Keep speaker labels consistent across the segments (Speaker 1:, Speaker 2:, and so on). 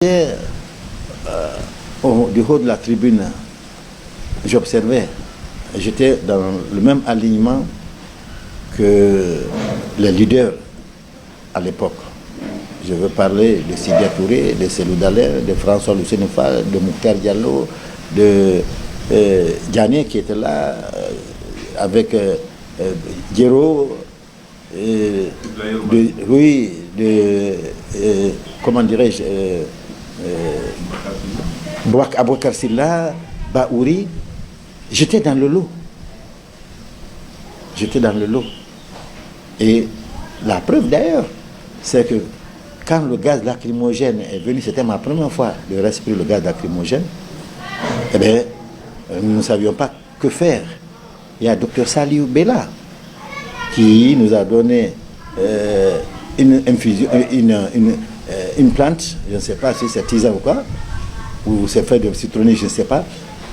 Speaker 1: Du haut de la tribune, j'observais, j'étais dans le même alignement que les leaders à l'époque. Je veux parler de Sidya Touré, de Cellou Dalein, de François Lucien Fall, de Mouktar Diallo, de Diané qui était là, avec Guéro, comment dirais-je, Bouak Aboukar Silla, Baouri. J'étais dans le lot. J'étais dans le lot. Et la preuve d'ailleurs, c'est que quand le gaz lacrymogène est venu, c'était ma première fois de respirer le gaz lacrymogène, eh bien, nous ne savions pas que faire. Il y a Dr Saliou Bella qui nous a donné une infusion, une plante, je ne sais pas si c'est tisane ou quoi, ou c'est fait de citronnier, je ne sais pas,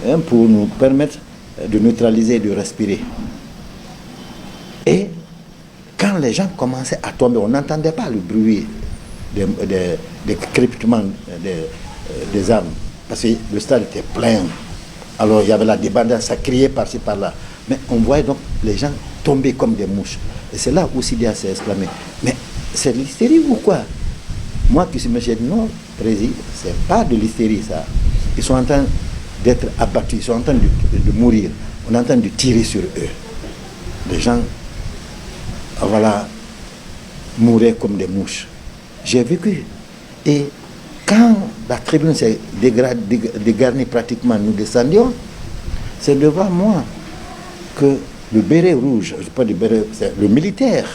Speaker 1: hein, pour nous permettre de neutraliser et de respirer. Et quand les gens commençaient à tomber, on n'entendait pas le bruit des crépitements des armes, parce que le stade était plein. Alors il y avait la débandade, ça criait par-ci par-là. Mais on voyait donc les gens tomber comme des mouches. Et c'est là où Sidya s'est exclamé. Mais c'est de l'hystérie ou quoi? Moi qui suis monsieur, non, président, c'est pas de l'hystérie ça. Ils sont en train d'être abattus, ils sont en train de mourir. On est en train de tirer sur eux. Les gens, voilà, mouraient comme des mouches. J'ai vécu. Et quand la tribune s'est dégarnie pratiquement, nous descendions, c'est devant moi que le béret rouge, je parle du béret, c'est le militaire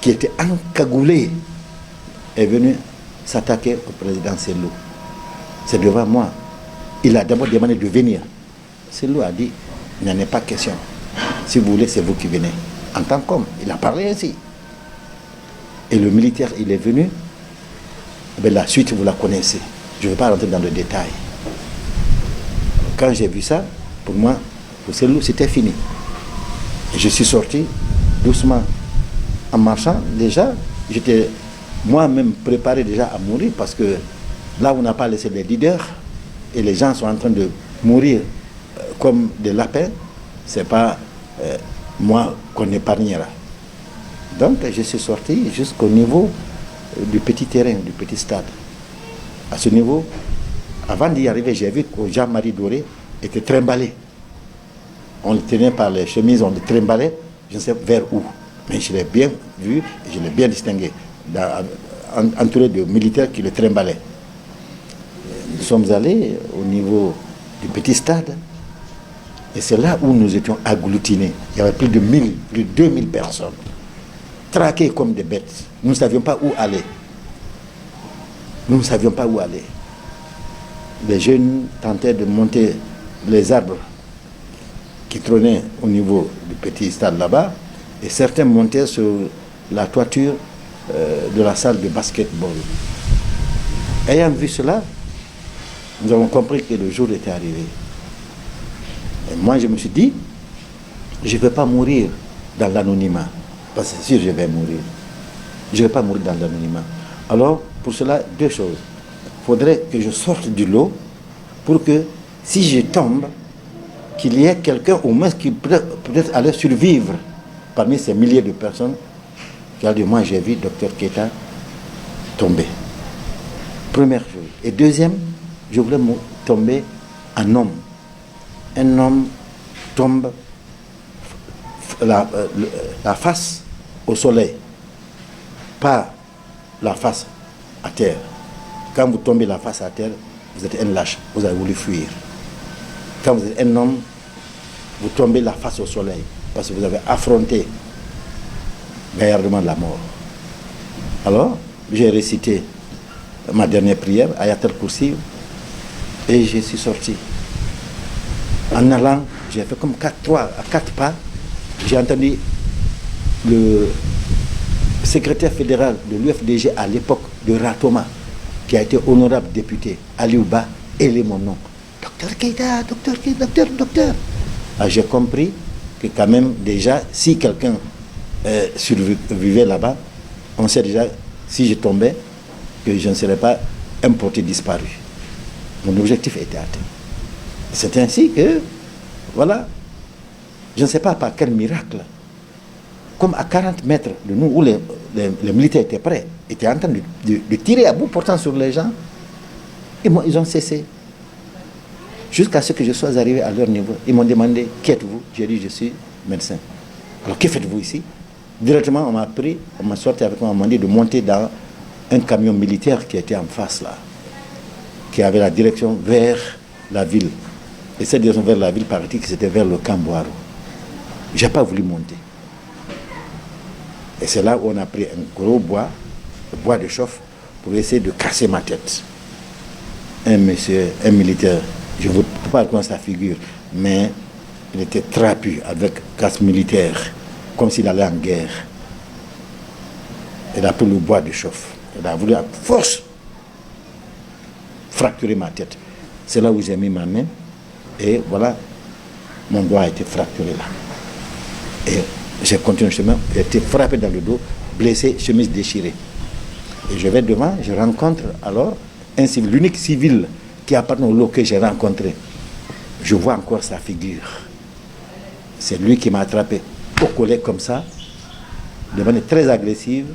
Speaker 1: qui était encagoulé est venu s'attaquer au président Cellou. C'est devant moi. Il a d'abord demandé de venir. Cellou a dit, il n'en est pas question. Si vous voulez, c'est vous qui venez. En tant qu'homme, il a parlé ainsi. Et le militaire, il est venu. Mais la suite, vous la connaissez. Je ne vais pas rentrer dans le détail. Quand j'ai vu ça, pour moi, pour Cellou, c'était fini. Et je suis sorti doucement. En marchant, déjà, j'étais moi-même préparé déjà à mourir parce que là, on n'a pas laissé les leaders et les gens sont en train de mourir comme des lapins. Ce n'est pas moi qu'on épargnera. Donc, je suis sorti jusqu'au niveau du petit terrain, du petit stade. À ce niveau, avant d'y arriver, j'ai vu que Jean-Marie Doré était trimballé. On le tenait par les chemises, on le trimballait, je ne sais vers où. Mais je l'ai bien vu et je l'ai bien distingué, entouré de militaires qui le trimballaient. Nous sommes allés au niveau du petit stade et c'est là où nous étions agglutinés. Il y avait plus de 1000, plus de 2000 personnes, traquées comme des bêtes. Nous ne savions pas où aller. Nous ne savions pas où aller. Les jeunes tentaient de monter les arbres qui trônaient au niveau du petit stade là-bas. Et certains montaient sur la toiture de la salle de basketball. Ayant vu cela, nous avons compris que le jour était arrivé. Et moi, je me suis dit, je ne vais pas mourir dans l'anonymat. Parce que si je vais mourir, je ne vais pas mourir dans l'anonymat. Alors, pour cela, deux choses. Il faudrait que je sorte du lot pour que, si je tombe, qu'il y ait quelqu'un au moins qui peut-être allait survivre parmi ces milliers de personnes qui a dit, moi j'ai vu Dr Keita tomber. Première chose. Et deuxième, je voulais tomber en homme. Un homme tombe la face au soleil, pas la face à terre. Quand vous tombez la face à terre, vous êtes un lâche, vous avez voulu fuir. Quand vous êtes un homme, vous tombez la face au soleil, parce que vous avez affronté gaillardement la mort. Alors, j'ai récité ma dernière prière, Ayat al-Kursi, et je suis sorti. En allant, j'ai fait comme 4 pas, j'ai entendu le secrétaire fédéral de l'UFDG à l'époque de Ratoma, qui a été honorable député, Aliouba, et mon nom. Docteur Keita, docteur Keita, docteur. Ah, j'ai compris que quand même déjà, si quelqu'un survivait là-bas, on sait déjà, si je tombais, que je ne serais pas importé disparu. Mon objectif était atteint. C'est ainsi que, voilà, je ne sais pas par quel miracle, comme à 40 mètres de nous, où les militaires étaient prêts, étaient en train de tirer à bout portant sur les gens, et moi, ils ont cessé. Jusqu'à ce que je sois arrivé à leur niveau. Ils m'ont demandé, qui êtes-vous? J'ai dit, je suis médecin. Alors, que faites-vous ici? Directement, on m'a pris, on m'a sorti avec moi, on m'a dit de monter dans un camion militaire qui était en face là, qui avait la direction vers la ville. Et cette direction vers la ville, paraît-il que c'était vers le camp Boiro. Je n'ai pas voulu monter. Et c'est là où on a pris un gros bois, le bois de chauffe, pour essayer de casser ma tête. Un monsieur, un militaire, je ne veux pas reconnaître sa figure, mais il était trapu avec casse militaire, comme s'il allait en guerre. Il a pris le bois de chauffe. Il a voulu à force fracturer ma tête. C'est là où j'ai mis ma main et voilà, mon doigt a été fracturé là. Et j'ai continué le chemin, j'ai été frappé dans le dos, blessé, chemise déchirée. Et je vais devant, je rencontre alors un civil, l'unique civil qui appartient au lot que j'ai rencontré. Je vois encore sa figure. C'est lui qui m'a attrapé au collet comme ça, de manière très agressive,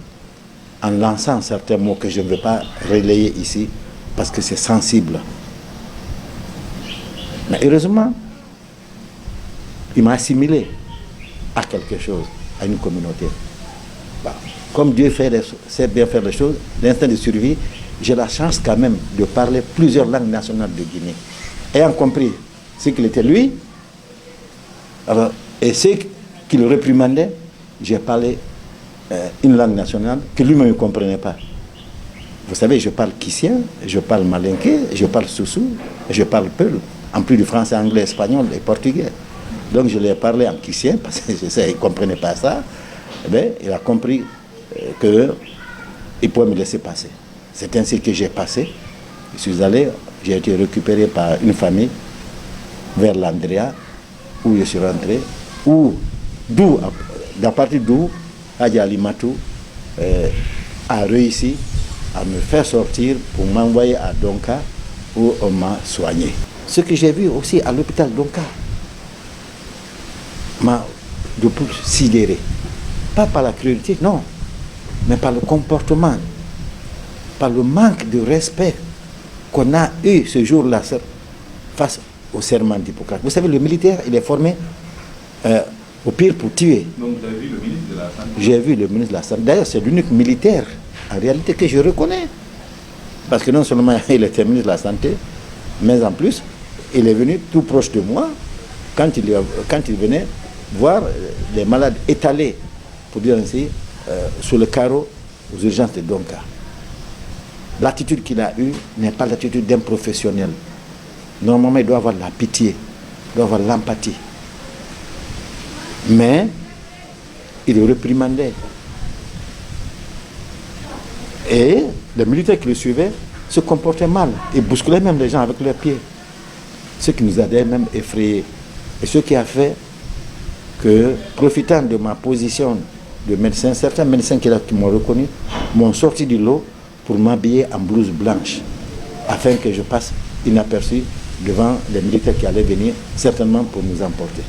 Speaker 1: en lançant certains mots que je ne vais pas relayer ici, parce que c'est sensible. Mais heureusement, il m'a assimilé à quelque chose, à une communauté. Bah, comme Dieu sait bien faire les choses, l'instinct de survie, j'ai la chance quand même de parler plusieurs langues nationales de Guinée. Ayant compris ce qu'il était lui, alors, et ce qu'il réprimandait, j'ai parlé une langue nationale que lui-même ne comprenait pas. Vous savez, je parle kissien, je parle malinké, je parle soussou, je parle peul, en plus du français, anglais, espagnol et portugais. Donc je lui ai parlé en kissien, parce que je sais, il ne comprenait pas ça. Eh bien, il a compris qu'il pouvait me laisser passer. C'est ainsi que j'ai passé. Je suis allé, j'ai été récupéré par une famille vers l'Andrea, où je suis rentré, d'à partir d'où Hadji Alimatou a réussi à me faire sortir pour m'envoyer à Donka, où on m'a soigné. Ce que j'ai vu aussi à l'hôpital Donka m'a de plus sidéré. Pas par la cruauté, non, mais par le comportement, par le manque de respect qu'on a eu ce jour-là face au serment d'Hippocrate. Vous savez, le militaire, il est formé au pire pour tuer.
Speaker 2: Donc vous avez vu le ministre de la Santé?
Speaker 1: J'ai vu le ministre de la Santé. D'ailleurs, c'est l'unique militaire, en réalité, que je reconnais. Parce que non seulement il était ministre de la Santé, mais en plus, il est venu tout proche de moi quand il venait voir les malades étalés, pour dire ainsi, sur le carreau aux urgences de Donka. L'attitude qu'il a eue n'est pas l'attitude d'un professionnel. Normalement, il doit avoir la pitié, il doit avoir l'empathie. Mais il le réprimandait. Et les militaires qui le suivaient se comportaient mal et bousculaient même les gens avec leurs pieds. Ce qui nous a même effrayés. Et ce qui a fait que, profitant de ma position de médecin, certains médecins qui m'ont reconnu m'ont sorti du lot pour m'habiller en blouse blanche, afin que je passe inaperçu devant les militaires qui allaient venir certainement pour nous emporter.